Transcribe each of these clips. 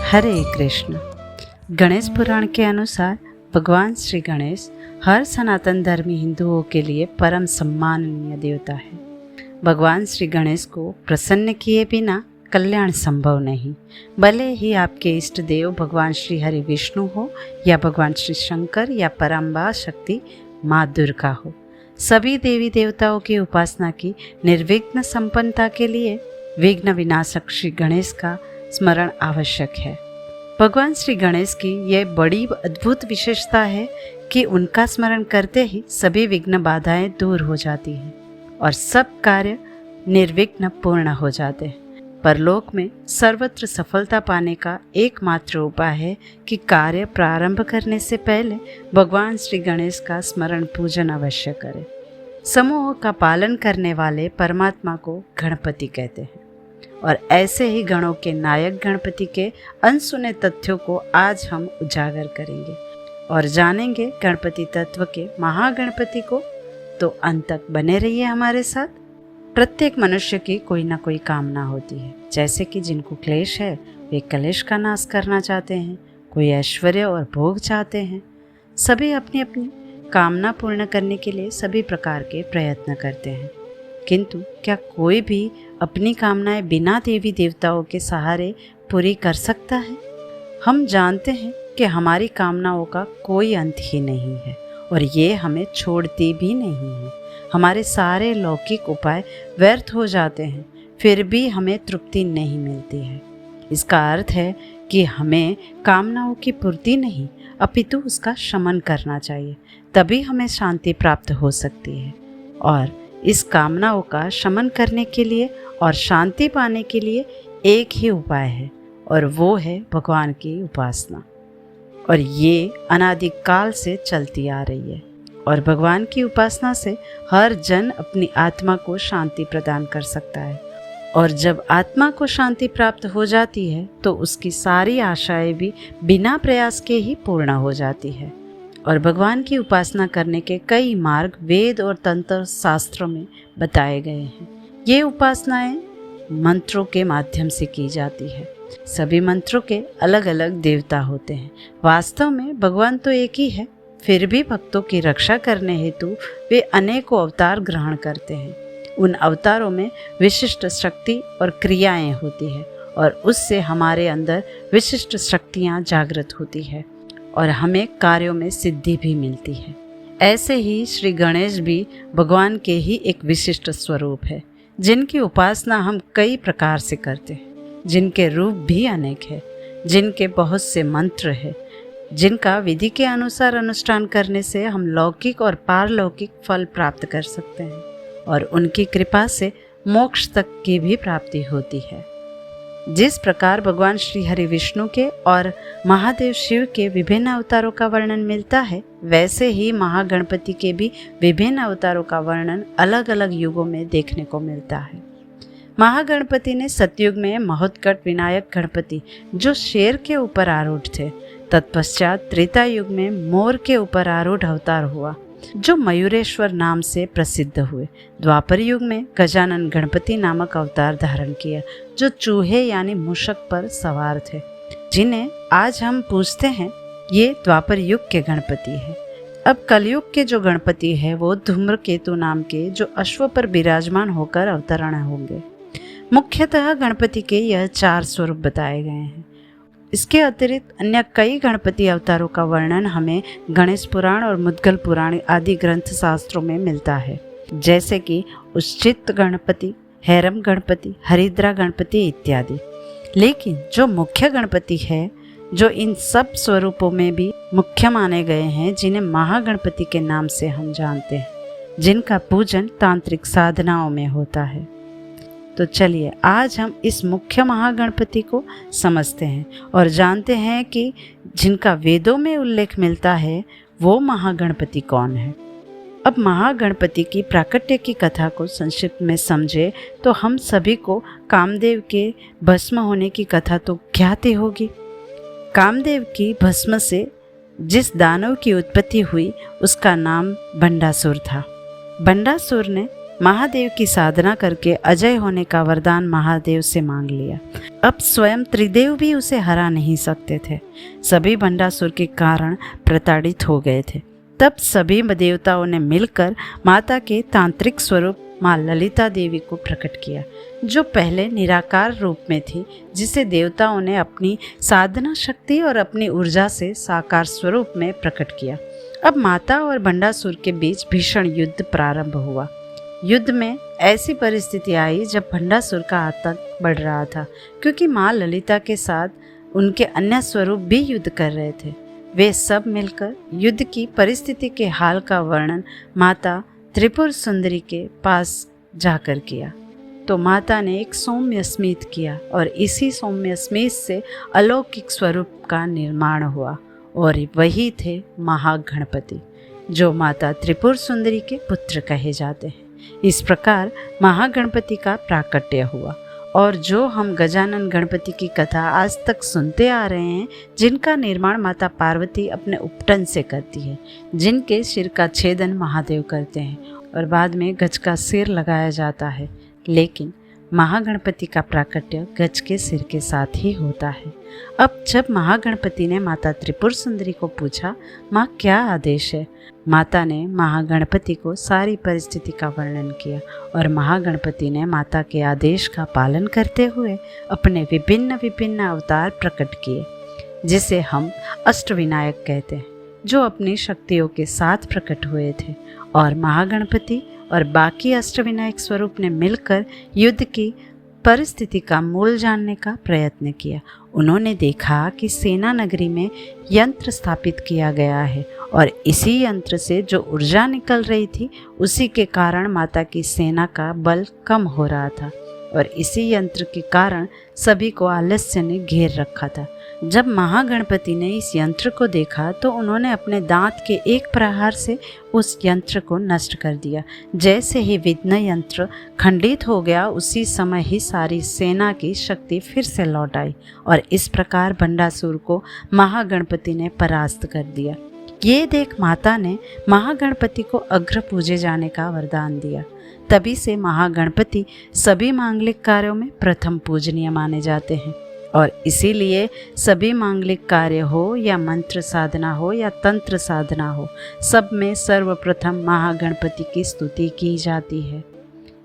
हरे कृष्ण। गणेश पुराण के अनुसार भगवान श्री गणेश हर सनातन धर्मी हिंदुओं के लिए परम सम्माननीय देवता है। भगवान श्री गणेश को प्रसन्न किए बिना कल्याण संभव नहीं। भले ही आपके इष्ट देव भगवान श्री हरि विष्णु हो या भगवान श्री शंकर या परम्बा शक्ति माँ दुर्गा हो, सभी देवी देवताओं की उपासना की निर्विघ्न संपन्नता के लिए विघ्न विनाशक श्री गणेश का स्मरण आवश्यक है। भगवान श्री गणेश की यह बड़ी अद्भुत विशेषता है कि उनका स्मरण करते ही सभी विघ्न बाधाएं दूर हो जाती हैं और सब कार्य निर्विघ्न पूर्ण हो जाते हैं। परलोक में सर्वत्र सफलता पाने का एकमात्र उपाय है कि कार्य प्रारंभ करने से पहले भगवान श्री गणेश का स्मरण पूजन अवश्य करें। समूह का पालन करने वाले परमात्मा को गणपति कहते हैं और ऐसे ही गणों के नायक गणपति के अनसुने तथ्यों को आज हम उजागर करेंगे और जानेंगे गणपति तत्व के महागणपति को। तो अंत तक बने रहिए हमारे साथ। प्रत्येक मनुष्य की कोई ना कोई कामना होती है, जैसे कि जिनको क्लेश है वे कलेश का नाश करना चाहते हैं, कोई ऐश्वर्य और भोग चाहते हैं। सभी अपनी अपनी कामना पूर्ण करने के लिए सभी प्रकार के प्रयत्न करते हैं, किंतु क्या कोई भी अपनी कामनाएं बिना देवी देवताओं के सहारे पूरी कर सकता है? हम जानते हैं कि हमारी कामनाओं का कोई अंत ही नहीं है और ये हमें छोड़ती भी नहीं है। हमारे सारे लौकिक उपाय व्यर्थ हो जाते हैं, फिर भी हमें तृप्ति नहीं मिलती है। इसका अर्थ है कि हमें कामनाओं की पूर्ति नहीं अपितु उसका शमन करना चाहिए, तभी हमें शांति प्राप्त हो सकती है। और इस कामनाओं का शमन करने के लिए और शांति पाने के लिए एक ही उपाय है और वो है भगवान की उपासना। और ये अनादिकाल से चलती आ रही है और भगवान की उपासना से हर जन अपनी आत्मा को शांति प्रदान कर सकता है। और जब आत्मा को शांति प्राप्त हो जाती है तो उसकी सारी आशाएं भी बिना प्रयास के ही पूर्ण हो जाती है। और भगवान की उपासना करने के कई मार्ग वेद और तंत्र शास्त्रों में बताए गए हैं। ये उपासनाएं मंत्रों के माध्यम से की जाती है। सभी मंत्रों के अलग अलग देवता होते हैं। वास्तव में भगवान तो एक ही है, फिर भी भक्तों की रक्षा करने हेतु वे अनेकों अवतार ग्रहण करते हैं। उन अवतारों में विशिष्ट शक्ति और क्रियाएं होती है और उससे हमारे अंदर विशिष्ट शक्तियां जागृत होती है और हमें कार्यों में सिद्धि भी मिलती है। ऐसे ही श्री गणेश भी भगवान के ही एक विशिष्ट स्वरूप है, जिनकी उपासना हम कई प्रकार से करते हैं, जिनके रूप भी अनेक है, जिनके बहुत से मंत्र हैं, जिनका विधि के अनुसार अनुष्ठान करने से हम लौकिक और पारलौकिक फल प्राप्त कर सकते हैं और उनकी कृपा से मोक्ष तक की भी प्राप्ति होती है। जिस प्रकार भगवान श्री हरि विष्णु के और महादेव शिव के विभिन्न अवतारों का वर्णन मिलता है, वैसे ही महागणपति के भी विभिन्न अवतारों का वर्णन अलग अलग युगों में देखने को मिलता है। महागणपति ने सतयुग में महोत्कट विनायक गणपति जो शेर के ऊपर आरूढ़ थे, तत्पश्चात त्रेता युग में मोर के ऊपर आरूढ़ अवतार हुआ जो मयूरेश्वर नाम से प्रसिद्ध हुए। द्वापर युग में गजानन गणपति नामक अवतार धारण किया जो चूहे यानी मूषक पर सवार थे, जिन्हें आज हम पूजते हैं। ये द्वापर युग के गणपति है। अब कलयुग के जो गणपति है वो धूम्रकेतु नाम के जो अश्व पर विराजमान होकर अवतरण होंगे। मुख्यतः गणपति के यह 4 स्वरूप बताए गए हैं। इसके अतिरिक्त अन्य कई गणपति अवतारों का वर्णन हमें गणेश पुराण और मुद्गल पुराण आदि ग्रंथ शास्त्रों में मिलता है, जैसे कि उच्चित गणपति, हैरम गणपति, हरिद्रा गणपति इत्यादि। लेकिन जो मुख्य गणपति है, जो इन सब स्वरूपों में भी मुख्य माने गए हैं, जिन्हें महागणपति के नाम से हम जानते हैं, जिनका पूजन तांत्रिक साधनाओं में होता है। तो चलिए आज हम इस मुख्य महागणपति को समझते हैं और जानते हैं कि जिनका वेदों में उल्लेख मिलता है वो महागणपति कौन है। अब महागणपति की प्राकट्य की कथा को संक्षिप्त में समझे तो हम सभी को कामदेव के भस्म होने की कथा तो ज्ञात ही होगी। कामदेव की भस्म से जिस दानव की उत्पत्ति हुई उसका नाम बंडासुर था। बंडासुर ने महादेव की साधना करके अजय होने का वरदान महादेव से मांग लिया। अब स्वयं त्रिदेव भी उसे हरा नहीं सकते थे। सभी भंडासुर के कारण प्रताड़ित हो गए थे। तब सभी देवताओं ने मिलकर माता के तांत्रिक स्वरूप माँ ललिता देवी को प्रकट किया, जो पहले निराकार रूप में थी, जिसे देवताओं ने अपनी साधना शक्ति और अपनी ऊर्जा से साकार स्वरूप में प्रकट किया। अब माता और भंडासुर के बीच भीषण युद्ध प्रारंभ हुआ। युद्ध में ऐसी परिस्थिति आई जब भंडासुर का आतंक बढ़ रहा था, क्योंकि माँ ललिता के साथ उनके अन्य स्वरूप भी युद्ध कर रहे थे। वे सब मिलकर युद्ध की परिस्थिति के हाल का वर्णन माता त्रिपुर सुंदरी के पास जाकर किया। तो माता ने एक सौम्य स्मित किया और इसी सौम्य स्मित से अलौकिक स्वरूप का निर्माण हुआ, और वही थे महागणपति, जो माता त्रिपुर सुंदरी के पुत्र कहे जाते हैं। इस प्रकार महागणपति का प्राकट्य हुआ, और जो हम गजानन गणपति की कथा आज तक सुनते आ रहे हैं, जिनका निर्माण माता पार्वती अपने उपटन से करती है, जिनके सिर का छेदन महादेव करते हैं और बाद में गज का सिर लगाया जाता है, लेकिन महागणपति का प्राकट्य गज के सिर के साथ ही होता है। अब जब महागणपति ने माता त्रिपुर सुंदरी को पूछा, माँ क्या आदेश है, माता ने महागणपति को सारी परिस्थिति का वर्णन किया, और महागणपति ने माता के आदेश का पालन करते हुए अपने विभिन्न विभिन्न अवतार प्रकट किए, जिसे हम अष्टविनायक कहते हैं, जो अपनी शक्तियों के साथ प्रकट हुए थे। और महागणपति और बाकी अष्टविनायक स्वरूप ने मिलकर युद्ध की परिस्थिति का मूल जानने का प्रयत्न किया। उन्होंने देखा कि सेना नगरी में यंत्र स्थापित किया गया है, और इसी यंत्र से जो ऊर्जा निकल रही थी, उसी के कारण माता की सेना का बल कम हो रहा था, और इसी यंत्र के कारण सभी को आलस्य ने घेर रखा था। जब महागणपति ने इस यंत्र को देखा तो उन्होंने अपने दांत के एक प्रहार से उस यंत्र को नष्ट कर दिया। जैसे ही विघ्न यंत्र खंडित हो गया, उसी समय ही सारी सेना की शक्ति फिर से लौट आई, और इस प्रकार भंडासुर को महागणपति ने परास्त कर दिया। ये देख माता ने महागणपति को अग्र पूजे जाने का वरदान दिया। तभी से महागणपति सभी मांगलिक कार्यों में प्रथम पूजनीय माने जाते हैं, और इसीलिए सभी मांगलिक कार्य हो या मंत्र साधना हो या तंत्र साधना हो, सब में सर्वप्रथम महागणपति की स्तुति की जाती है।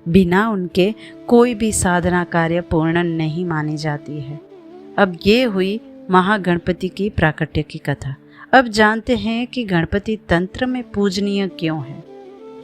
बिना उनके कोई भी साधना कार्य पूर्ण नहीं मानी जाती है। अब ये हुई महागणपति की प्राकट्य की कथा। अब जानते हैं कि गणपति तंत्र में पूजनीय क्यों है।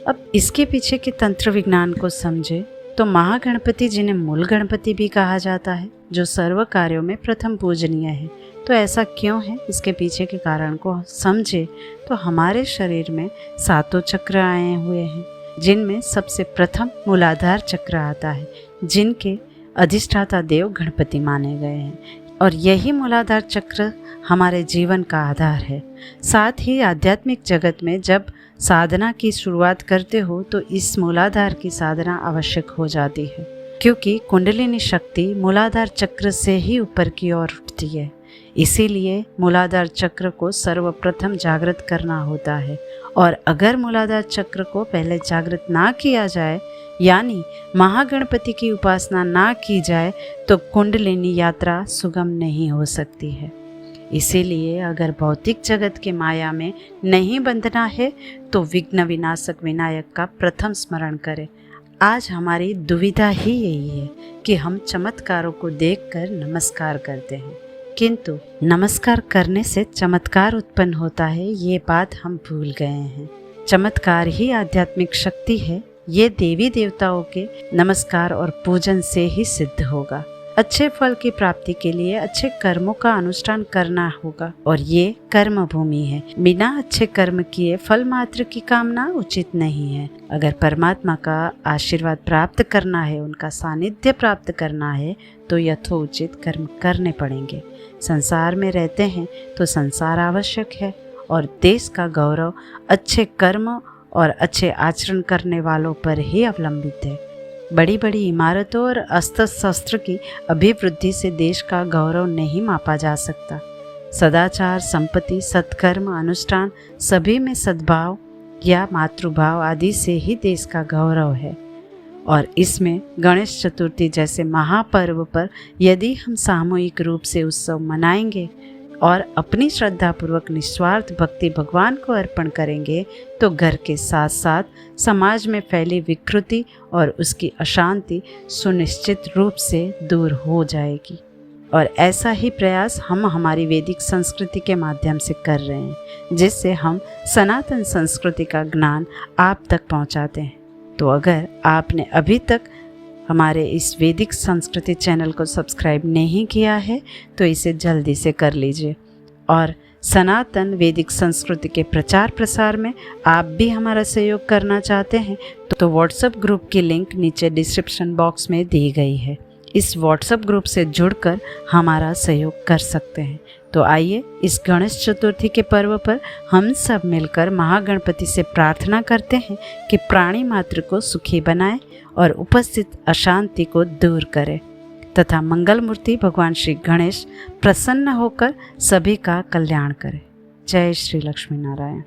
अब इसके पीछे के तंत्र विज्ञान को समझे तो महागणपति, जिन्हें मूल गणपति भी कहा जाता है, जो सर्व कार्यों में प्रथम पूजनीय है, तो ऐसा क्यों है, इसके पीछे के कारण को समझे तो हमारे शरीर में 7 चक्र आए हुए हैं, जिनमें सबसे प्रथम मूलाधार चक्र आता है, जिनके अधिष्ठाता देव गणपति माने गए हैं, और यही मूलाधार चक्र हमारे जीवन का आधार है। साथ ही आध्यात्मिक जगत में जब साधना की शुरुआत करते हो तो इस मूलाधार की साधना आवश्यक हो जाती है, क्योंकि कुंडलिनी शक्ति मूलाधार चक्र से ही ऊपर की ओर उठती है। इसीलिए मूलाधार चक्र को सर्वप्रथम जागृत करना होता है, और अगर मूलाधार चक्र को पहले जागृत ना किया जाए, यानी महागणपति की उपासना ना की जाए, तो कुंडलिनी यात्रा सुगम नहीं हो सकती है। इसीलिए अगर भौतिक जगत के माया में नहीं बंधना है तो विघ्न विनाशक विनायक का प्रथम स्मरण करें। आज हमारी दुविधा ही यही है कि हम चमत्कारों को देखकर नमस्कार करते हैं, किंतु नमस्कार करने से चमत्कार उत्पन्न होता है, ये बात हम भूल गए हैं। चमत्कार ही आध्यात्मिक शक्ति है, ये देवी देवताओं के नमस्कार और पूजन से ही सिद्ध होगा। अच्छे फल की प्राप्ति के लिए अच्छे कर्मों का अनुष्ठान करना होगा, और ये कर्म भूमि है। बिना अच्छे कर्म किए फल मात्र की कामना उचित नहीं है। अगर परमात्मा का आशीर्वाद प्राप्त करना है, उनका सानिध्य प्राप्त करना है, तो यथोचित कर्म करने पड़ेंगे। संसार में रहते हैं तो संसार आवश्यक है, और देश का गौरव अच्छे कर्म और अच्छे आचरण करने वालों पर ही अवलंबित है। बड़ी बड़ी इमारतों और अस्त्र शस्त्र की अभिवृद्धि से देश का गौरव नहीं मापा जा सकता। सदाचार, संपत्ति, सत्कर्म, अनुष्ठान, सभी में सद्भाव या मातृभाव आदि से ही देश का गौरव है। और इसमें गणेश चतुर्थी जैसे महापर्व पर यदि हम सामूहिक रूप से उत्सव मनाएंगे और अपनी श्रद्धापूर्वक निस्वार्थ भक्ति भगवान को अर्पण करेंगे तो घर के साथ साथ समाज में फैली विकृति और उसकी अशांति सुनिश्चित रूप से दूर हो जाएगी। और ऐसा ही प्रयास हम हमारी वैदिक संस्कृति के माध्यम से कर रहे हैं, जिससे हम सनातन संस्कृति का ज्ञान आप तक पहुंचाते हैं। तो अगर आपने अभी तक हमारे इस वैदिक संस्कृति चैनल को सब्सक्राइब नहीं किया है तो इसे जल्दी से कर लीजिए। और सनातन वैदिक संस्कृति के प्रचार प्रसार में आप भी हमारा सहयोग करना चाहते हैं तो व्हाट्सएप ग्रुप की लिंक नीचे डिस्क्रिप्शन बॉक्स में दी गई है। इस व्हाट्सएप ग्रुप से जुड़कर हमारा सहयोग कर सकते हैं। तो आइए इस गणेश चतुर्थी के पर्व पर हम सब मिलकर महागणपति से प्रार्थना करते हैं कि प्राणी मात्र को सुखी बनाए और उपस्थित अशांति को दूर करे तथा मंगल मूर्ति भगवान श्री गणेश प्रसन्न होकर सभी का कल्याण करे। जय श्री लक्ष्मी नारायण।